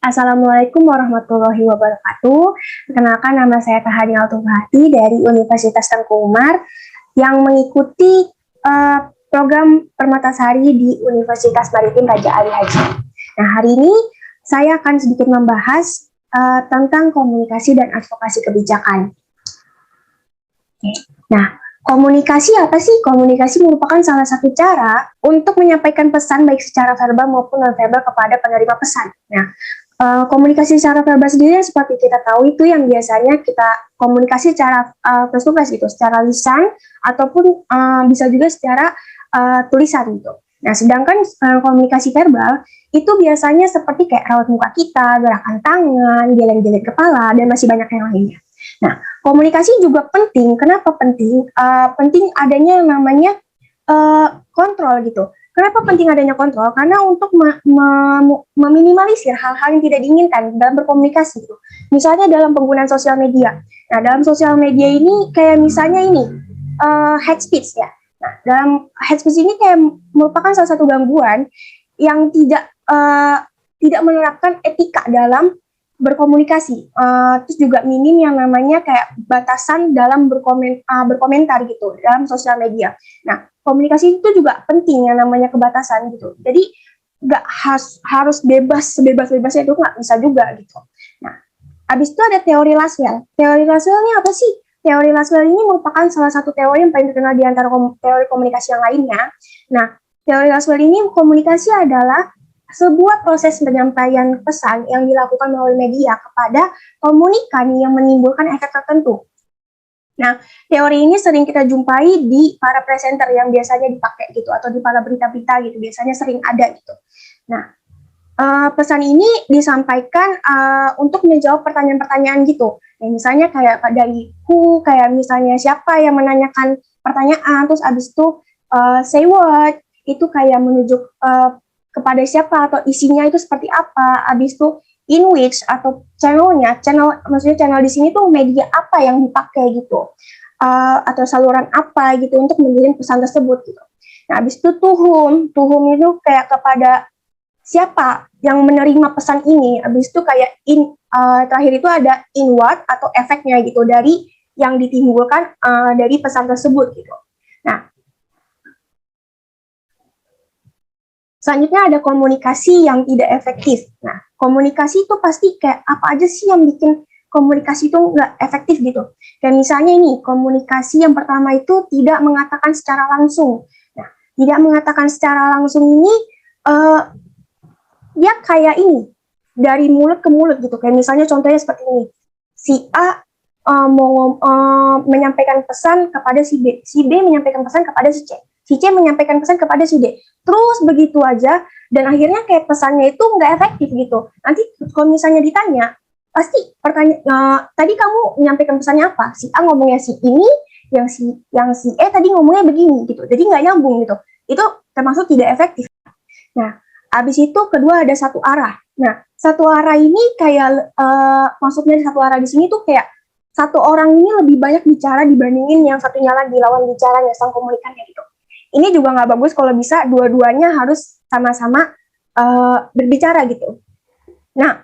Assalamualaikum warahmatullahi wabarakatuh. Perkenalkan, nama saya Tahani Altufati dari Universitas Tengku Umar yang mengikuti program Permatasari di Universitas Maritim Raja Ali Haji. Nah, hari ini saya akan sedikit membahas tentang komunikasi dan advokasi kebijakan. Nah, komunikasi apa sih? Komunikasi merupakan salah satu cara untuk menyampaikan pesan baik secara verbal maupun non-verbal kepada penerima pesan. Nah, komunikasi secara verbal sendiri seperti kita tahu itu yang biasanya kita komunikasi secara face to face gitu, secara lisan ataupun bisa juga secara tulisan gitu. Nah, sedangkan komunikasi verbal itu biasanya seperti kayak raut muka kita, gerakan tangan, geleng-geleng kepala, dan masih banyak yang lainnya. Nah, komunikasi juga penting. Kenapa penting? Penting adanya yang namanya kontrol gitu. Kenapa penting adanya kontrol? Karena untuk meminimalisir hal-hal yang tidak diinginkan dalam berkomunikasi. Gitu. Misalnya dalam penggunaan sosial media. Nah, dalam sosial media ini kayak misalnya ini, hate speech ya. Nah, dalam hate speech ini kayak merupakan salah satu gangguan yang tidak menerapkan etika dalam berkomunikasi. Terus juga minim yang namanya kayak batasan dalam berkomentar gitu dalam sosial media. Nah, komunikasi itu juga penting yang namanya kebatasan gitu. Jadi nggak harus bebas sebebas-bebasnya, itu nggak bisa juga gitu. Nah, habis itu ada teori Laswell. Teori Laswell ini apa sih? Teori Laswell ini merupakan salah satu teori yang paling terkenal di antara teori komunikasi yang lainnya. Nah, teori Laswell ini komunikasi adalah sebuah proses penyampaian pesan yang dilakukan melalui media kepada komunikan yang menimbulkan efek tertentu. Nah, teori ini sering kita jumpai di para presenter yang biasanya dipakai gitu, atau di para berita-berita gitu, biasanya sering ada gitu. Nah, pesan ini disampaikan untuk menjawab pertanyaan-pertanyaan gitu. Ya, misalnya kayak dari who, kayak misalnya siapa yang menanyakan pertanyaan, terus abis itu say what, itu kayak menunjuk kepada siapa atau isinya itu seperti apa, abis itu in which atau channelnya, maksudnya channel di sini tuh media apa yang dipakai gitu, atau saluran apa gitu untuk mengirim pesan tersebut gitu. Nah, abis itu to whom itu kayak kepada siapa yang menerima pesan ini, abis itu kayak terakhir itu ada in what atau efeknya gitu dari yang ditimbulkan dari pesan tersebut gitu. Nah, selanjutnya ada komunikasi yang tidak efektif. Nah, komunikasi itu pasti kayak apa aja sih yang bikin komunikasi itu nggak efektif gitu. Kayak misalnya ini, komunikasi yang pertama itu tidak mengatakan secara langsung. Nah, tidak mengatakan secara langsung ini, dia kayak ini, dari mulut ke mulut gitu. Kayak misalnya contohnya seperti ini, si A menyampaikan pesan kepada si B, si B menyampaikan pesan kepada si C. Si C menyampaikan pesan kepada si D. Terus begitu aja, dan akhirnya kayak pesannya itu nggak efektif gitu. Nanti kalau misalnya ditanya, pasti tadi kamu menyampaikan pesannya apa? Si A ngomongnya si ini, yang si E tadi ngomongnya begini gitu. Jadi nggak nyambung gitu. Itu termasuk tidak efektif. Nah, habis itu kedua ada satu arah. Nah, satu arah ini kayak maksudnya satu arah di sini tuh kayak satu orang ini lebih banyak bicara dibandingin yang satunya lagi lawan bicaranya, sang komunikannya gitu. Ini juga nggak bagus kalau bisa dua-duanya harus sama-sama berbicara gitu. Nah,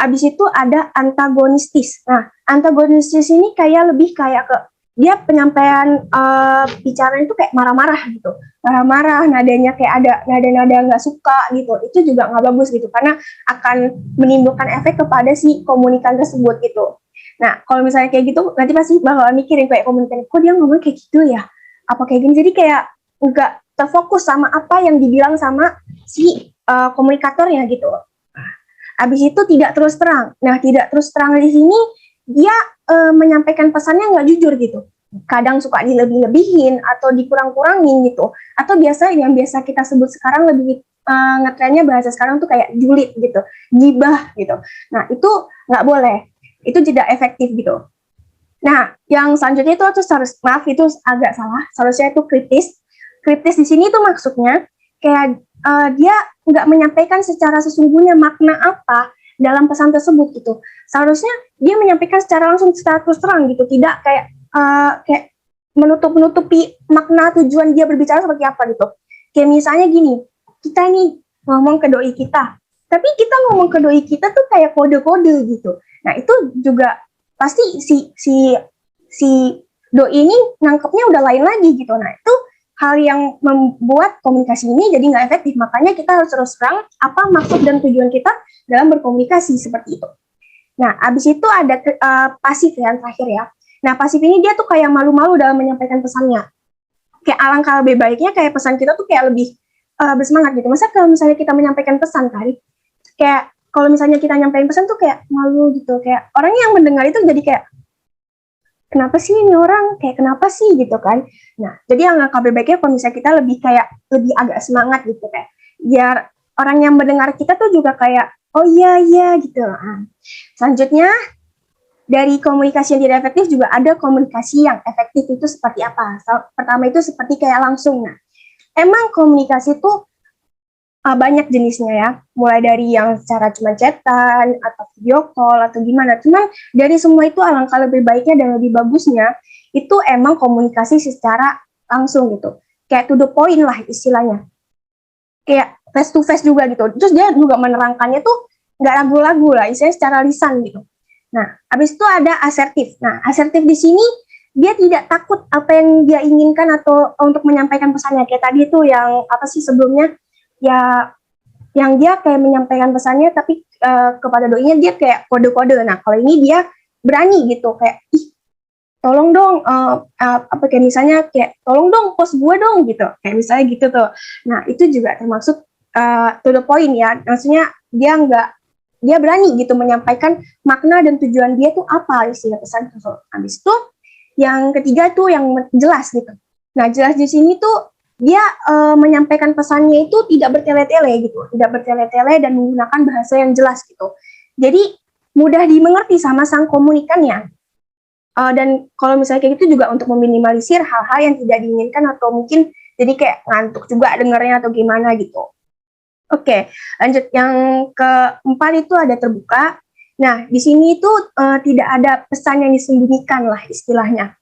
abis itu ada antagonistis. Nah, antagonistis ini kayak lebih kayak ke dia penyampaian bicara itu kayak marah-marah gitu. Marah-marah, nadanya kayak ada nada-nada nggak suka gitu. Itu juga nggak bagus gitu, karena akan menimbulkan efek kepada si komunikan tersebut gitu. Nah, kalau misalnya kayak gitu, nanti pasti bakal mikirin kayak komunikan, kok dia ngomong kayak gitu ya? Apa kayak gini? Jadi kayak nggak terfokus sama apa yang dibilang sama si komunikatornya gitu. Habis itu tidak terus terang. Nah, tidak terus terang di sini dia menyampaikan pesannya nggak jujur gitu. Kadang suka dilebih-lebihin atau dikurang-kurangin gitu. Atau biasa yang biasa kita sebut sekarang lebih ngetrennya bahasa sekarang tuh kayak julid gitu, gibah gitu. Nah, itu nggak boleh. Itu tidak efektif gitu. Nah, yang selanjutnya itu harus, maaf itu agak salah. Seharusnya itu kritis. Kritis di sini tuh maksudnya kayak dia nggak menyampaikan secara sesungguhnya makna apa dalam pesan tersebut gitu. Seharusnya dia menyampaikan secara langsung, secara terus terang gitu, tidak kayak menutupi makna tujuan dia berbicara seperti apa gitu. Kayak misalnya gini, kita ini ngomong ke doi kita, Tapi kita ngomong ke doi kita tuh kayak kode-kode gitu. Nah itu juga pasti si doi ini nangkepnya udah lain lagi gitu. Nah itu hal yang membuat komunikasi ini jadi nggak efektif. Makanya kita harus terus terang apa maksud dan tujuan kita dalam berkomunikasi seperti itu. Nah, abis itu ada pasif yang terakhir ya. Nah, pasif ini dia tuh kayak malu-malu dalam menyampaikan pesannya. Kayak alangkah lebih baiknya kayak pesan kita tuh kayak lebih bersemangat gitu. Masa kalau misalnya kita menyampaikan pesan kan, kayak kalau misalnya kita nyampein pesan tuh kayak malu gitu. Kayak orang yang mendengar itu jadi kayak, kenapa sih ini orang? Kayak kenapa sih gitu kan. Nah, jadi alangkah lebih baiknya kalau misalnya kita lebih kayak, lebih agak semangat gitu kayak. Biar orang yang mendengar kita tuh juga kayak, oh iya, iya gitu. Nah, selanjutnya, dari komunikasi yang tidak efektif juga ada komunikasi yang efektif itu seperti apa. Pertama itu seperti kayak langsung. Nah, emang komunikasi itu banyak jenisnya ya. Mulai dari yang secara cuma chatan, atau video call, atau gimana. Cuman dari semua itu alangkah lebih baiknya dan lebih bagusnya, itu emang komunikasi secara langsung gitu. Kayak to the point lah istilahnya. Kayak face to face juga gitu. Terus dia juga menerangkannya tuh nggak ragu-ragu lah, istilahnya secara lisan gitu. Nah, habis itu ada asertif. Nah, asertif di sini dia tidak takut apa yang dia inginkan atau untuk menyampaikan pesannya. Kayak tadi tuh yang apa sih sebelumnya, ya yang dia kayak menyampaikan pesannya tapi kepada doinya dia kayak kode-kode. Nah, kalau ini dia berani gitu kayak, ih tolong dong apa kayak misalnya kayak tolong dong post gue dong gitu. Kayak misalnya gitu tuh. Nah, itu juga termasuk to the point ya. Maksudnya dia berani gitu menyampaikan makna dan tujuan dia tuh apa istilah pesan itu. Habis itu yang ketiga tuh yang jelas gitu. Nah, jelas di sini tuh dia menyampaikan pesannya itu tidak bertele-tele gitu, tidak bertele-tele dan menggunakan bahasa yang jelas gitu. Jadi mudah dimengerti sama sang komunikannya. Dan kalau misalnya kayak gitu juga untuk meminimalisir hal-hal yang tidak diinginkan atau mungkin jadi kayak ngantuk juga dengarnya atau gimana gitu. Oke, lanjut yang keempat itu ada terbuka. Nah, di sini itu tidak ada pesan yang disembunyikan lah istilahnya.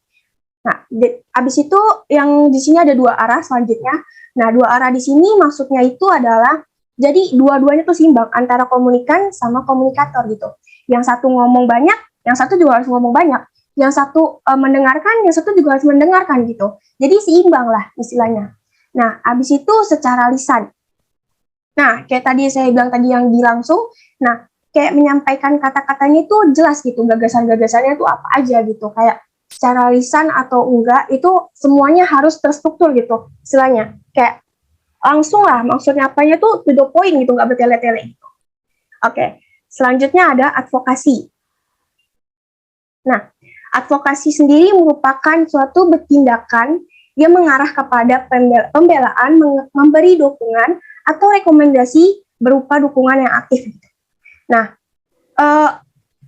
Nah, habis itu yang di sini ada dua arah selanjutnya. Nah, dua arah di sini maksudnya itu adalah jadi dua-duanya tuh seimbang antara komunikan sama komunikator gitu. Yang satu ngomong banyak, yang satu juga harus ngomong banyak. Yang satu mendengarkan, yang satu juga harus mendengarkan gitu. Jadi seimbang lah istilahnya. Nah, habis itu secara lisan. Nah, kayak tadi saya bilang tadi yang langsung, nah, kayak menyampaikan kata-katanya itu jelas gitu, gagasan-gagasannya itu apa aja gitu, kayak secara lisan atau enggak, itu semuanya harus terstruktur gitu, istilahnya. Kayak langsung lah, maksudnya apanya tuh to the point gitu, nggak bertele-tele gitu. Oke, selanjutnya ada advokasi. Nah, advokasi sendiri merupakan suatu tindakan yang mengarah kepada pembelaan, memberi dukungan, atau rekomendasi berupa dukungan yang aktif. Nah,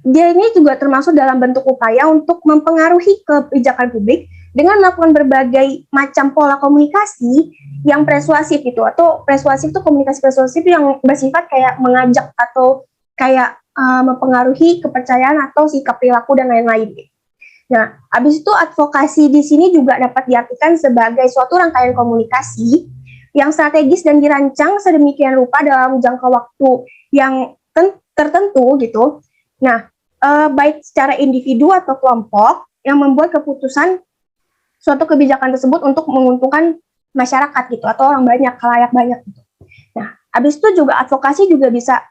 dia ini juga termasuk dalam bentuk upaya untuk mempengaruhi kebijakan publik dengan melakukan berbagai macam pola komunikasi yang persuasif gitu, atau persuasif itu komunikasi persuasif yang bersifat kayak mengajak atau kayak mempengaruhi kepercayaan atau sikap perilaku dan lain-lain. Nah, habis itu advokasi di sini juga dapat diartikan sebagai suatu rangkaian komunikasi yang strategis dan dirancang sedemikian rupa dalam jangka waktu yang tertentu gitu. Nah, baik secara individu atau kelompok yang membuat keputusan suatu kebijakan tersebut untuk menguntungkan masyarakat gitu atau orang banyak, khalayak banyak gitu. Nah, habis itu juga advokasi juga bisa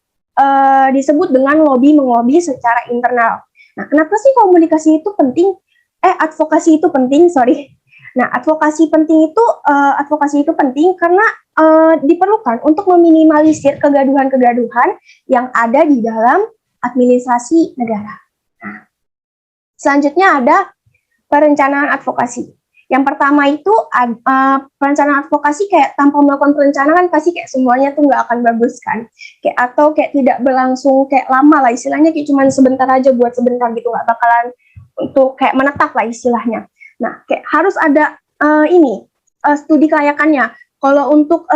disebut dengan mengobi secara internal. Nah, kenapa sih komunikasi itu penting? Advokasi itu penting, sorry. Nah, advokasi itu penting karena diperlukan untuk meminimalisir kegaduhan-kegaduhan yang ada di dalam administrasi negara. Nah, selanjutnya ada perencanaan advokasi. Yang pertama itu perencanaan advokasi kayak tanpa melakukan perencanaan pasti kayak semuanya tuh nggak akan bagus kan. Kayak atau kayak tidak berlangsung kayak lama lah istilahnya, kayak cuma sebentar aja buat sebentar gitu, nggak bakalan untuk kayak menetap lah istilahnya. Nah, kayak harus ada studi kelayakannya. Kalau untuk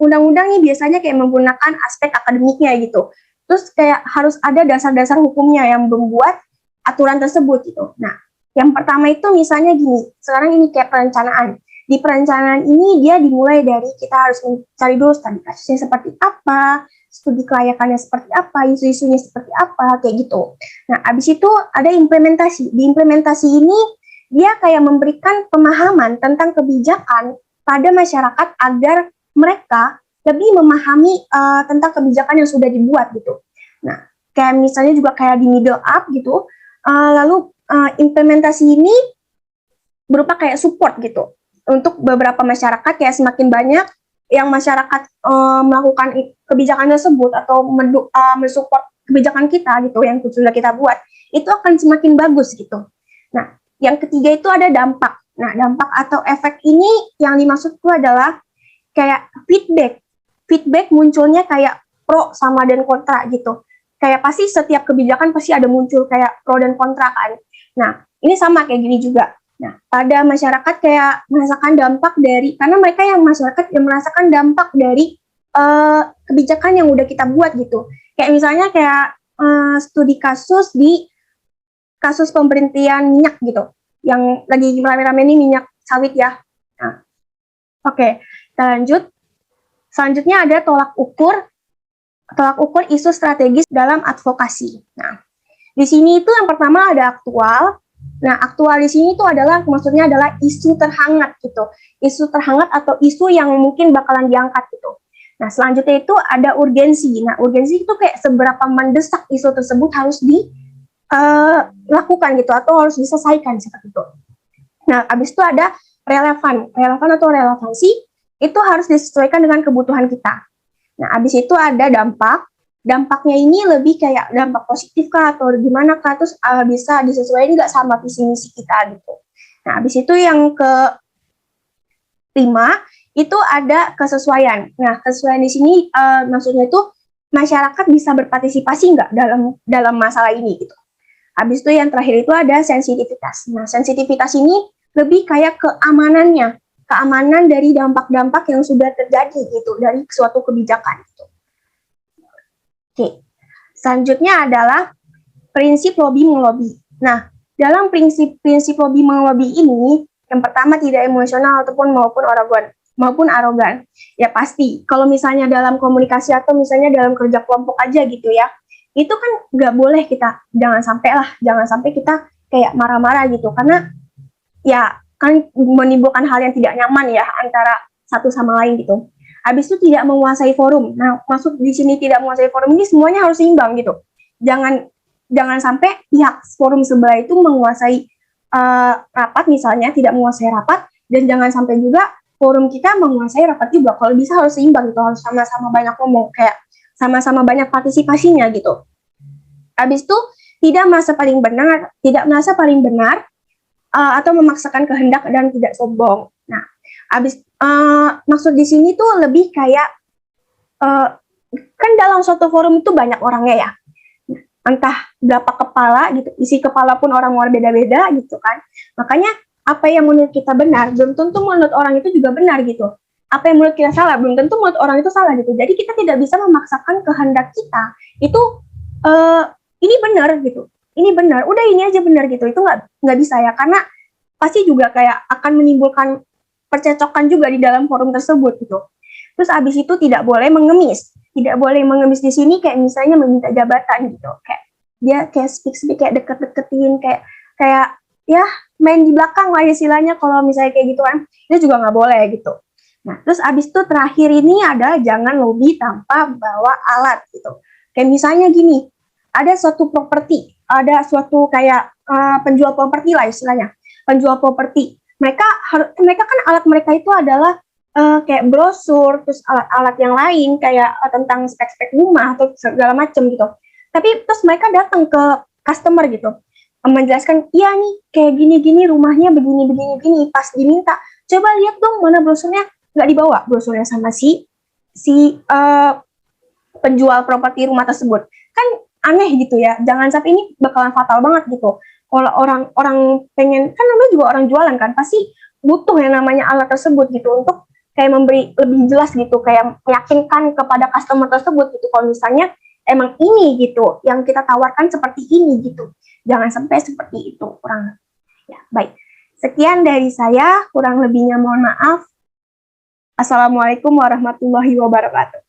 undang-undang nih biasanya kayak menggunakan aspek akademiknya gitu. Terus kayak harus ada dasar-dasar hukumnya yang membuat aturan tersebut gitu. Nah, yang pertama itu misalnya gini, sekarang ini kayak perencanaan. Di perencanaan ini dia dimulai dari kita harus mencari dulu studi kasusnya seperti apa, studi kelayakannya seperti apa, isu-isunya seperti apa, kayak gitu. Nah, abis itu ada implementasi. Di implementasi ini, dia kayak memberikan pemahaman tentang kebijakan pada masyarakat agar mereka lebih memahami tentang kebijakan yang sudah dibuat gitu. Nah, kayak misalnya juga kayak di middle up gitu, lalu implementasi ini berupa kayak support gitu untuk beberapa masyarakat, kayak semakin banyak yang masyarakat melakukan kebijakan tersebut atau mensupport kebijakan kita gitu yang sudah kita buat, itu akan semakin bagus gitu. Nah, yang ketiga itu ada dampak. Nah, dampak atau efek ini yang dimaksudku adalah kayak feedback. Feedback munculnya kayak pro sama dan kontra gitu. Kayak pasti setiap kebijakan pasti ada muncul kayak pro dan kontra kan. Nah, ini sama kayak gini juga. Nah, pada masyarakat kayak merasakan dampak dari, karena mereka yang masyarakat yang merasakan dampak dari kebijakan yang udah kita buat gitu. Kayak misalnya kayak studi kasus di kasus pemberhentian minyak gitu, yang lagi rame-rame ini minyak sawit ya. Nah, oke, kita lanjut. Selanjutnya ada tolak ukur isu strategis dalam advokasi. Nah, di sini itu yang pertama ada aktual. Nah, aktual di sini itu adalah maksudnya adalah isu terhangat gitu. Isu terhangat atau isu yang mungkin bakalan diangkat gitu. Nah, selanjutnya itu ada urgensi. Nah, urgensi itu kayak seberapa mendesak isu tersebut harus dilakukan gitu atau harus diselesaikan seperti itu. Nah, habis itu ada relevan. Relevan atau relevansi itu harus disesuaikan dengan kebutuhan kita. Nah, habis itu ada dampak. Dampaknya ini lebih kayak dampak positif kah atau gimana kah, terus bisa disesuaikan nggak sama visi misi kita gitu. Nah, habis itu yang kelima itu ada kesesuaian. Nah, kesesuaian di sini maksudnya itu masyarakat bisa berpartisipasi nggak dalam masalah ini gitu. Habis itu yang terakhir itu ada sensitivitas. Nah, sensitivitas ini lebih kayak keamanan dari dampak-dampak yang sudah terjadi gitu dari suatu kebijakan gitu. Oke, selanjutnya adalah prinsip lobby melobi. Nah, dalam prinsip lobby melobi ini, yang pertama tidak emosional maupun arogan. Ya pasti, kalau misalnya dalam komunikasi atau misalnya dalam kerja kelompok aja gitu ya, itu kan nggak boleh kita, jangan sampai kita kayak marah-marah gitu, karena ya kan menimbulkan hal yang tidak nyaman ya antara satu sama lain gitu. Habis itu tidak menguasai forum. Nah, maksud di sini tidak menguasai forum ini semuanya harus seimbang gitu. Jangan sampai pihak forum sebelah itu menguasai rapat misalnya, tidak menguasai rapat, dan jangan sampai juga forum kita menguasai rapat juga. Kalau bisa harus seimbang gitu, harus sama-sama banyak ngomong, kayak sama-sama banyak partisipasinya gitu. Habis itu tidak merasa paling benar atau memaksakan kehendak dan tidak sombong. Nah, habis maksud di sini tuh lebih kayak kan dalam suatu forum itu banyak orangnya ya, entah berapa kepala gitu, isi kepala pun orang beda-beda gitu kan. Makanya apa yang menurut kita benar belum tentu menurut orang itu juga benar gitu. Apa yang menurut kita salah belum tentu menurut orang itu salah gitu. Jadi kita tidak bisa memaksakan kehendak kita itu ini benar gitu, ini benar, udah ini aja benar gitu. Itu nggak bisa ya, karena pasti juga kayak akan menimbulkan percecokan juga di dalam forum tersebut gitu. Terus abis itu tidak boleh mengemis di sini kayak misalnya meminta jabatan gitu, kayak dia kayak speak kayak deket-deketin, kayak ya main di belakang lah istilahnya kalau misalnya kayak gitu kan, itu juga nggak boleh gitu. Nah, terus abis itu terakhir ini ada jangan lobby tanpa bawa alat gitu. Kayak misalnya gini, ada suatu properti, ada suatu kayak penjual properti lah istilahnya, penjual properti. Mereka kan alat mereka itu adalah kayak brosur, terus alat-alat yang lain kayak tentang spek-spek rumah atau segala macam gitu. Tapi terus mereka datang ke customer gitu, menjelaskan, iya nih kayak gini-gini rumahnya begini-begini. Pas diminta, coba lihat dong mana brosurnya, nggak dibawa brosurnya sama si penjual properti rumah tersebut. Kan aneh gitu ya, jangan sampai ini bakalan fatal banget gitu. Kalau orang pengen, kan namanya juga orang jualan kan, pasti butuh yang namanya alat tersebut gitu untuk kayak memberi lebih jelas gitu, kayak meyakinkan kepada customer tersebut gitu, kalau misalnya emang ini gitu yang kita tawarkan seperti ini gitu. Jangan sampai seperti itu, kurang ya. Baik, sekian dari saya, kurang lebihnya mohon maaf. Assalamualaikum warahmatullahi wabarakatuh.